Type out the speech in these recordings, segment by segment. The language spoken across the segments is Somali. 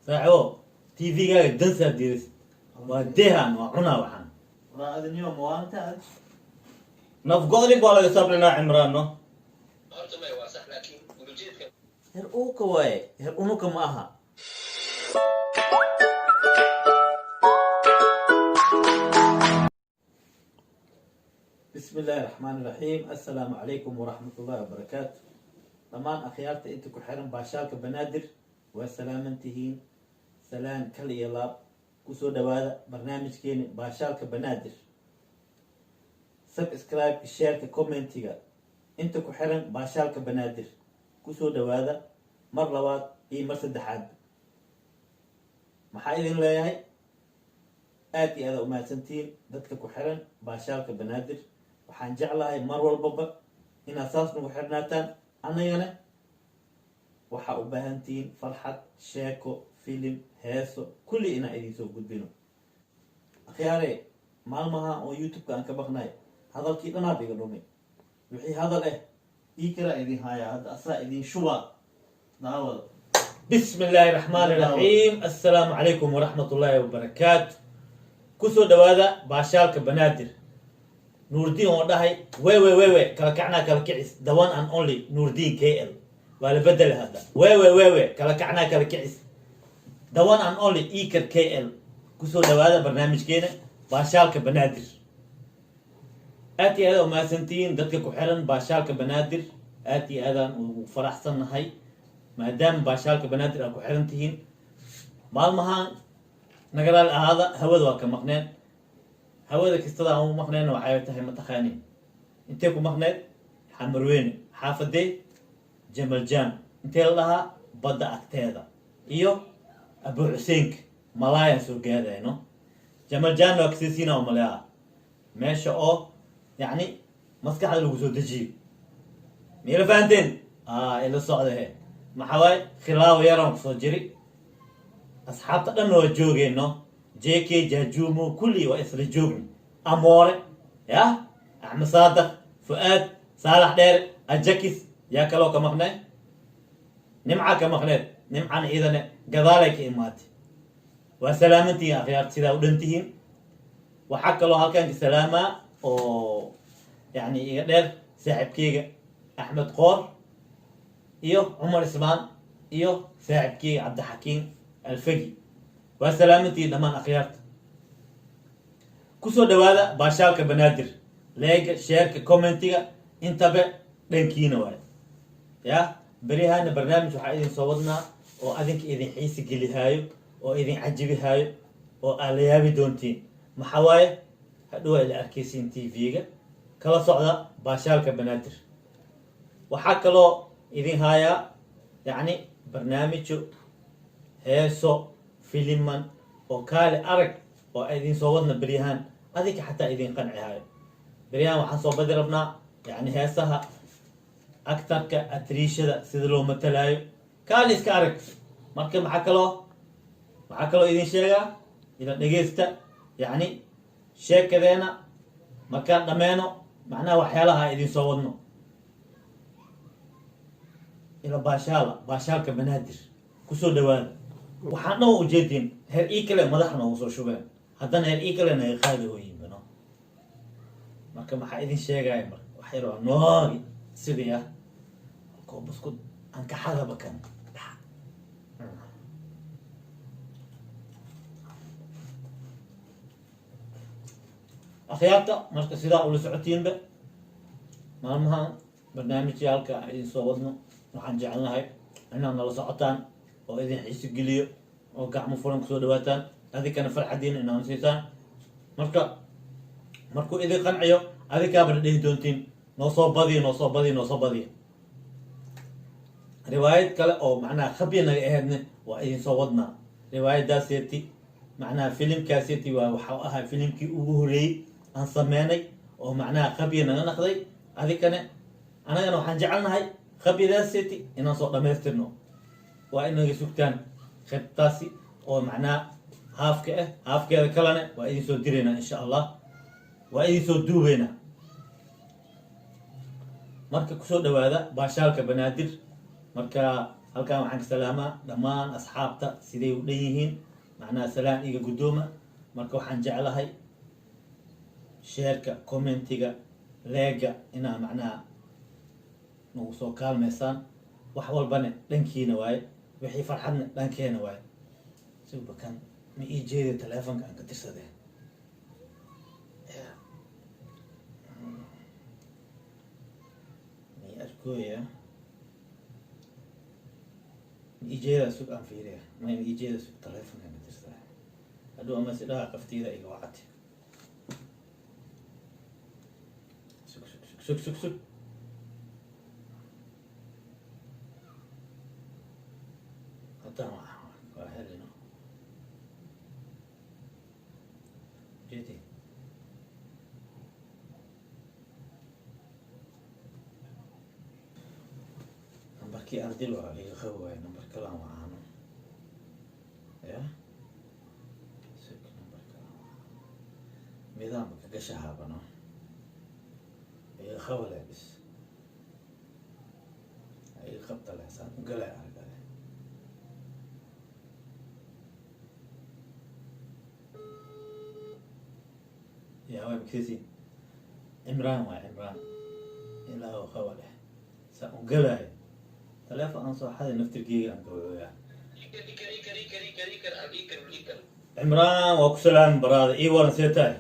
saaxibo TV-gaaga dansaa diris waa dehan waa cunaa waxaan waa adinyo mawaanta nafgoodii baa laga sabrinaa cimraano horta may waa sax laakiin ujeedka her uuka waaye her unuka ma aha بسم الله الرحمن الرحيم السلام عليكم ورحمة الله وبركاته طبعا أخيارتي أنتو كحرم باشالك بنادر وسلامنتهين سلام كل يلاب كسو دوادا برنامج كيني باشالك بنادر سبسكرايب شير كومنتيغا أنتو كحرم باشالك بنادر كسو دوادا مرلوات مرسد حاد محايدين لياهي آتي هذا وما سنتين دتك كحرم باشالك بنادر waxaan jeclahay mar walbaba inaad saas nagu xirnaataan annagana waxaa u baahantihiin farxad sheeko filim heeso kulli inaan idinsoo gudbino akhyaare maalmaha oo youtube-ka aan ka maqnay hadalkii dhanaad iga dhumay wixii hadal ii kalaa idin hayaa hadda asaa idin shubaa daawada bismi illaahi raxmaani raxiim assalaamu calaykum waraxmatullaahi wabarakaatu kusoo dhawaada baashaalka banaadir nuurdiin oo dhahay wewe kala kacnaa kala kicis the one and only nuurdiin KL waa la bedela hadda wewe kala kacnaa kala kicis the one and only Iker KL kusoo dhawaada barnaamijkeena baashaalka banaadir aad iyo aad u mahadsantihiin dadka ku xiran baashaalka banaadir aad iyo aadaan ugu faraxsannahay maadaama baashaalka banaadir aad ku xiran tihiin maalmahaan nagalaal ahaada hawada waa ka maqneen hawada kastada aan u maqnayna waxay tahay mataqaaniin intee ku maqnayd xamarweyne xaafadee jamaljan intee la dhahaa badda agteeda iyo abu xuseenka malaayaan soo gaadayno jamaljan waa kasisiina oo malea meesha oo yacni maskaxda lagu soo dejiyo miyala fahanteen ila socda he maxaa waaye khilaawo yaraan kusoo jiri asxaabta dhan waa joogeenno JK جاجومو كلي وإسر جوجني أموري يا أحمد صادق فؤاد صالح دير الجكس يا كلو كمخني نمعة كمخني نمعة إذا قضالك إماتي وسلامتي يا أخيار سيدا ودنتهين وحكى له هالكان سلامة و يعني دير ساحب كيغا أحمد قور إيو عمر إسمان إيو ساحب كيغا عبد الحكيم الفقي وسلامتي دمان أخيارت كسو دوادا باشالك بنادر لايك شير كومنتيغا انتبه دنكينا واي يا بريهان برنامج waxaa idin soo wadnaa oo adinka idin xiisi gelihaayo oo idin cajibi haayo oo aad la yaabi doontiin maxaa waaye hadhow ay la arkaysiin TV-ga kala socda baashaalka banaadir waxaa kaloo idin haayaa yacni barnaamijyo heeso filiman oo kaale arag oo idin soo wadna beryahaan adinka xataa idin qanci haayo beryahaan waxaan soo badi rabnaa yacni heesaha aktarka atriishada sida loo matalaayo kaale iska arag marka maxaa kaloo idin sheegaa ila dhegeysta yacni sheekadeena markaan dhammeeno macnaha waxyaalaha idin soo wadno ila baashaalka banaadir kusoo dhawaada waxaan dhan ujeedin heer ii kale madaxna ugu soo shubeen haddana heer ii kalena ay qaadi hooyinbano marka maxaa idin sheegaya marka wax yar waa noogi sidii koo buskud ankaxadaba kan akhyaarta marka sidaa ula socotiinba maalmahan barnaamijyaalka idin soo wadno waxaan jecelnahay inaad nala socotaan oo idin xiisi geliyo oo gacmo furan kusoo dhawaataan adinkana farxadiina inaan siisaan markuu idin qanciyo adinkaabana dhehi doontiin noo soo badiyo riwaayad kale oo macnaha khabya naga aheedne waa idin soo wadnaa riwaayadaaseeti macnaha filimkaaseeti waa waxau ahaa filimkii ugu horeeyey aan sameynay oo macnaha khabya naga naqday adinkana anagana waxaan jecelnahay khabyadaaseeti inaan soo dhammaystirno waa inaga sugtaan qaybtaasi oo macnaha haafkeeda kalena waa idin soo diraynaa insha allah waa idin soo duubaynaa marka kusoo dhawaada baashaalka banaadir marka halkan waxaan ka salaamaa dhammaan asxaabta siday u dhan yihiin macnaha salaan iga guddooma marka waxaan jeclahay sheerka commentiga leega inaa macnaha nagu soo kaalmaysaan wax walbana dhankiina waaye wixii farxadna dhankeena waaye subakan ma ii jeeda teleefonka aan ka tirsadee ma ii arkooya ma ii jeeda sug aan fiiriya ma ii jeeda sug teleefonka aan ka tirsadaa hadhow ama si dhaha qaftiyda iga wacati sug haddaan waa helino jedi nambarkii ardil waa iga qabo waaye nambar kalaan wacaano ya sug nambar kalaan wacaano midaanba ka gashahaabano iga qabo leh bis iga qabta leh saan u galay argale يا وين كذي عمران وعمران إلى هو خوله سأقوله ثلاثة أنصار هذا نفتر جيجا أنقوله عمران وكسلام براد إيه ورا سيتاي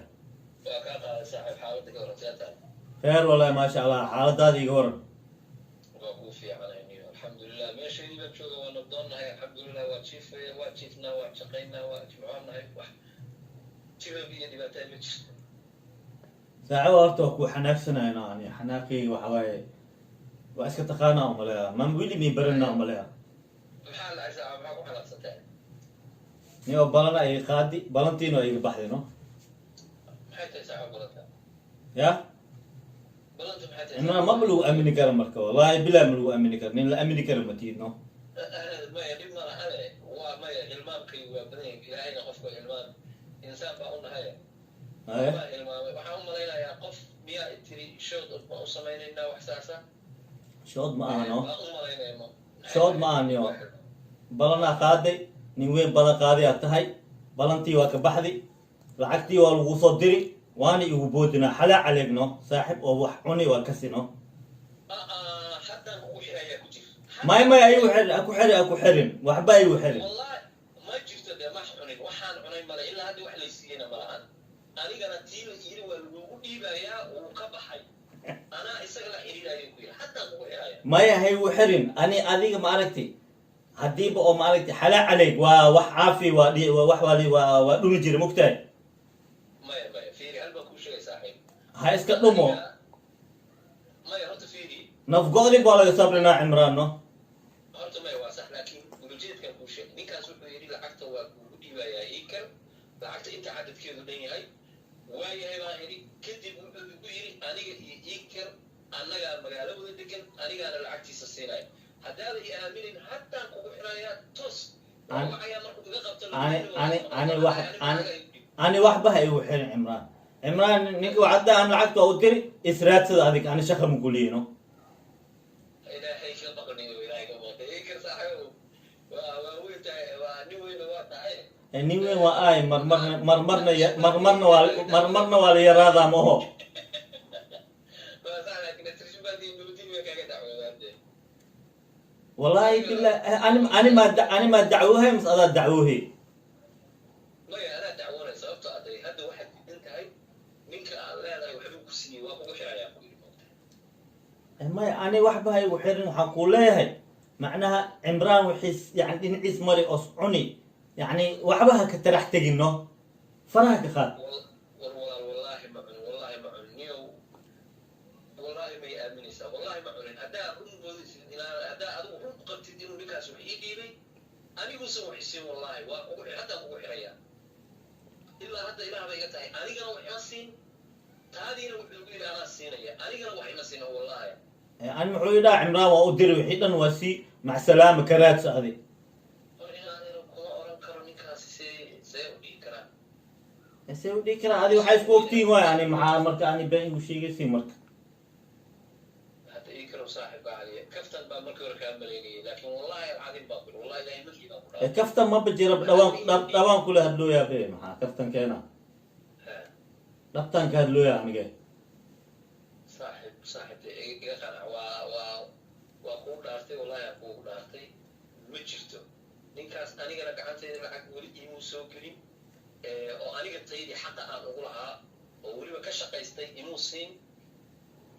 صاحب حالتك ورا سيتاي خير والله ما شاء الله حالة هذه ورا وقوفي على الحمد لله ما شيء بتشوفه ونبضنا هاي الحمد لله واتشيفنا واتشقينا واتجمعنا هاي شباب بيدي بتعمل ساعة وقتك وحناكسنا يعني حناقي وحواي واسك تقانا أملاها ما مبيلي ميبرنا أملاها محل عزاء معه محل ستة نيو بالنا أي قادي بالنتينو أي بحثينو حتى ساعة بلنتا يا بلنتا حتى إنه ما بلو أمني كرم مركو والله بلا ملو أمني كرم نين لا أمني كرم متينو ما يجيب مرة هذا وما يعلمان كي وبنين إلى أين قفوا علمان إنسان بقولنا هاي waxaan u malaynayaa qof miyaa tiri shood ma u samaynayna wax saasa shood ma ahano u malaynayno shood ma ahaniyo balana qaaday nin weyn balan qaaday aad tahay balantii waa ka baxdi lacagtii waa lagu soo diri waana igu boodina xalaa caleegno saaxib oo wax cuni waa kasino haddaan ugu xirayaa ku jir may ayuu ku xirin waxba ayuu xirin wallahi ma jirto dee max cunin waxaan cunay male ilaa hadda wax laysiiyeyna malahan anigana tiila yiri waa lagu dhiibayaa uu ka baxay anaa isaga la xiriiraayo ku yiri haddaan ugu xiraya maya hay u xirin ani adiga ma aragti hadiiba oo ma aragti xalaa caleeg waa wax caafi waa wax waa dhumi jira mugtahay maya fiiri halba kuu sheegay saaxiib ha iska dhumo maya horta fiiri nafgoodin baa laga sabrinaa cimraan no horta maya waa sax laakiin ujeedkan kuu sheegay ninkaas wuxuu yidhi lacagta waa kugu dhiibayaa iikal lacagta inta cadadkeedu dhan yahay waayahay baan idhi kadib wuxuu igu yidhi aniga iyo iikal annagaa magaalo wada degan anigaana lacagtiisa siinaya haddaada i aaminin haddaan kugu xirayaa toos waxayaa markuu iga qabto ani waxba ha igu xirin cimraan ninka wacadda aan lacagta u diri israadsada adig ani shaqa mukuliino ilaahay ka baqniyo ilaahay ka baqniyo iikal saaxiibo waa weyn tahay waa nin weyna waa tahay nin weyn waa ay marmarna waa la yaraadaa maho wallahi billah ani ma dacwoohay mas adaa dacwoohay maya anaa dacwoonay sababto aday hadda waxaad diidan tahay ninka aad leedahay waxbuu ku siiyey waa kugu xirayaa ku yidhi moogtahay maya ani waxba ha igu xirin waxaan kuu leeyahay macnaha cimraan wixiis yani dhinaciis mari os cuni يعني وعبها كترح تجينه فرها كخال والله ما عن والله ما عن نيو والله ما يأمن إنسان والله ما عن أداء أداء أدو قلت تدينه بكاس وحيدي لي أنا بسوي حسين والله وحتى أبو حريا إلا هذا إله بيجتاي أنا جنا وحياسين هذه لو بيقول أنا السينية أنا جنا وحياسين والله أنا محيدا عمران وأدير وحيدا وسي مع السلامة كرات هذه سوي كرا هذه وحاس وقتي ما يعني مع مركا أنا بين وشيء يصير مركا حتى يكرم صاحب عليه كفتن بمركا ركاب مليني لكن laakiin wallahi alcadiim baa kuli wallahi ilaahay markii baa ku dhaafay kaftan ma bajira dhawaan kula hadlooyaa be maxaa kaftan keena dhabtaan ka hadlooyaa anige saaxib iga qanac waa kuu dhaartay wallahi aan kuugu dhaartay ma jirto ninkaas anigana gacantayda lacag weli iimuu soo gelin oo aniga taydii xaqa aan ugu lahaa oo weliba ka shaqaystay imuu siin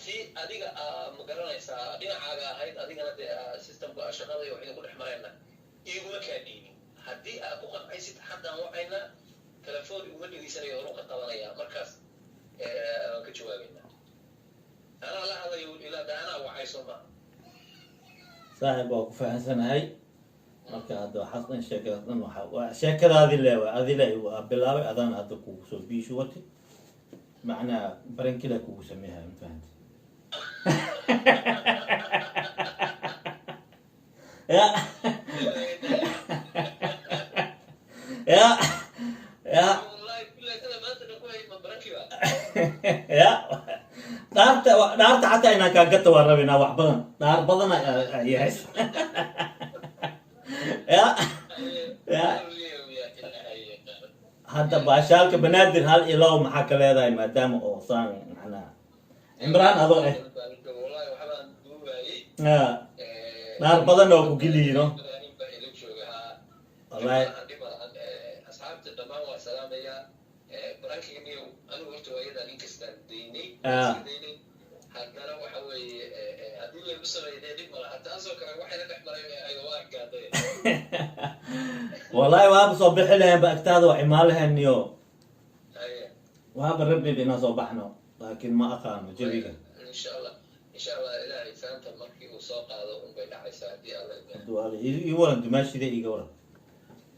tii adiga ma garanaysaa dhinacaaga ahayd adigana dee systemka shaqada iyo waxayna ku dhex marayna iguma kaa dhiibin haddii aad ku qancaysid haddaan wacayna telefoon iguma dhegeysanayo horu ka qabanaya markaas waan ka jawaabayna anaa la hadayo ilaa de anaa wacayso ma saaxib waa ku fahansanahay marka hadda waxaas dhan sheekadaas dhan waa sheekadaadi leewa adi le waa bilaabay adaan hadda kugu soo biishu wati macnaa barankila kugu sameehay mafahanta ya ya ya ya dhaarta xataa inaan kaagata waa rabinaa wax badan dhaar badan yahays ya ya hadda baashaalka banaadir hal iyo labo maxaa ka leedahay maadaama oo saan macnaa cimraan adoo dhaar badan oo ku geliyiino wallahi asxaabta dhammaan waa salaamayaa barankiiniyo anigu horta waayadan inkastaan daynay haddana waxa weeye haddii lagu sameeyo dee dhib malaha taasoo kale waxayna dhex maray ay waa argaaday wallahi waaba soo bixi lahayn ba agtaada waa imaan lahayn iyo waaba rabnib inaan soo baxno laakiin ma aqaano jawiga insha allah ilaahay saanta markii uu soo qaado unbay dhacaysaa haddii alla ii waran dumaashida iga waran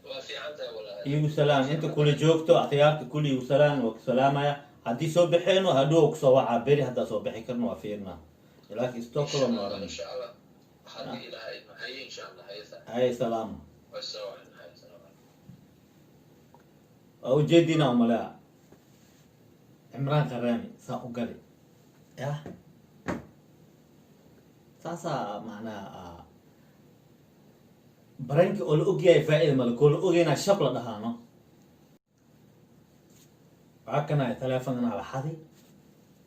waa fiican tahay wallahi igu salaam inta kula joogto akhyaarta kuli igu salaam waa ku salaamaya haddii soo bixeeno hadhow kusoo wacaa beri haddaa soo bixi karno waa fiirnaa laakiin stockholm waa ran insha allah haddii ilaahay haye insha allah haye salaam wasalaam waa ujeedina umalea cimraan qaraani saa u gali ya saasaa macnaha baranki oo la ogyahay faa-ida male koo la ogaynaa shab la dhahaano waxaa kanaya teleefonkan ala xadi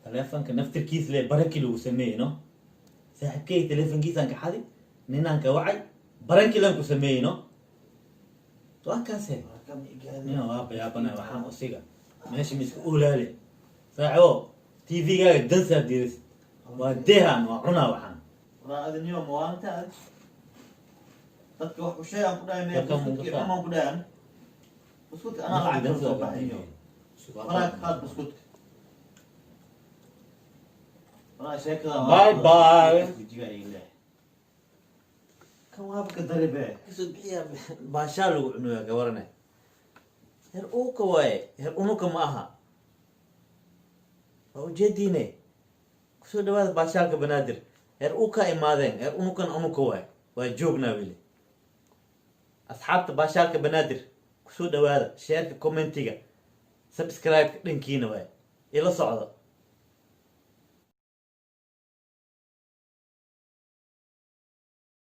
teleefonka naftirkiis le baranki lagu sameeyno saaxibkey teleefonkiisaan ka xadi ninaan ka wacay baranki lan ku sameeyno waa kaase nina waa bayaabanaya waxaan usiga meesha miska oolaale saaxibo tv-gaaga dansaa diris waa dehan waa cunaa waxaan adiniyo mawaanta dadka wax ku sheegan ku dhahay buskudki xumaan ku dhahan buskudka anaa lacag soo baxayo walaak qaad buskudka walaa sheekada bye bye kan waaba ka daribe kasoo bixiya baashaa lagu cunuya gabarane her uuka waaye her unuka ma aha waa ujeediine kusoo dhawaada baashaalka banaadir her uka imaadeen her unukan unuka waaye waa joognaa weli asxaabta baashaalka banaadir kusoo dhawaada sheerka commentiga subscribe-ka dhankiina waaye ila socdo